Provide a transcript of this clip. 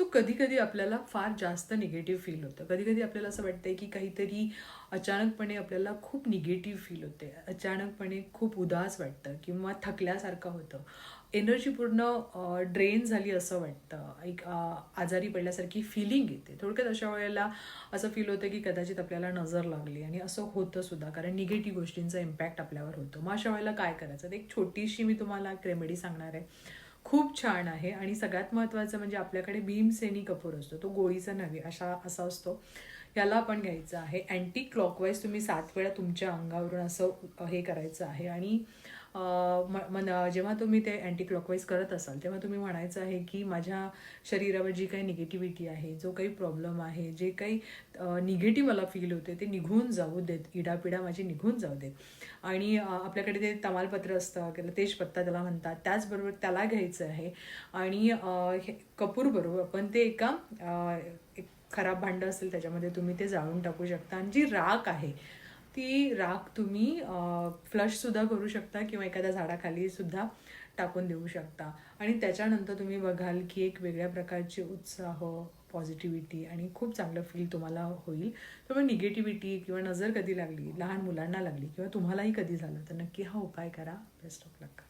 So कधी कधी आपल्याला फार जास्त निगेटिव्ह फील होतं. कधी कधी आपल्याला असं वाटतंय की काहीतरी अचानकपणे आपल्याला खूप निगेटिव्ह फील होते, अचानकपणे खूप उदास वाटतं किंवा थकल्यासारखं होतं, एनर्जी पूर्ण ड्रेन झाली असं वाटतं, एक आजारी पडल्यासारखी फिलिंग येते. थोडक्यात अशा वेळेला असं फील होतं की कदाचित आपल्याला नजर लागली, आणि असं होतं सुद्धा, कारण निगेटिव्ह गोष्टींचा इम्पॅक्ट आपल्यावर होतो. मग अशा वेळेला काय करायचं, तर एक छोटीशी मी तुम्हाला एक रेमेडी सांगणार आहे. खूप छान आहे, आणि सगळ्यात महत्त्वाचं म्हणजे आपल्याकडे भीमसेनी कपूर असतो, तो गोळीचा नव्हे असा असतो. याला आपण घ्यायचं आहे. अँटी क्लॉकवाईज तुम्ही 7 वेळा तुमच्या अंगावरून असं हे करायचं आहे. आणि जेव्हा तुम्ही ते अँटी क्लॉकवाईज करत असाल तेव्हा तुम्ही म्हणायचं आहे की माझ्या शरीरावर जी काही निगेटिव्हिटी आहे, जो काही प्रॉब्लेम आहे, जे काही निगेटिव्ह मला फील होते ते निघून जाऊ देत, इडापिडा माझी निघून जाऊ देत. आणि आपल्याकडे ते तमालपत्र असतं किंवा तेजपत्ता त्याला म्हणतात, त्याचबरोबर त्याला घ्यायचं आहे. आणि कपूर बरोबर पण ते एक खराब भांडं असेल त्याच्यामध्ये तुम्ही ते जाळून टाकू शकता. आणि जी राख आहे ती राख तुम्ही फ्लशसुद्धा करू शकता किंवा एखाद्या झाडाखाली सुद्धा टाकून देऊ शकता. आणि त्याच्यानंतर तुम्ही बघाल की एक वेगळ्या प्रकारचे उत्साह, पॉझिटिव्हिटी आणि खूप चांगलं फील तुम्हाला होईल. त्यामुळे निगेटिव्हिटी किंवा नजर कधी लागली, लहान मुलांना लागली किंवा तुम्हालाही कधी झालं, तर नक्की हा उपाय करा. Best of luck.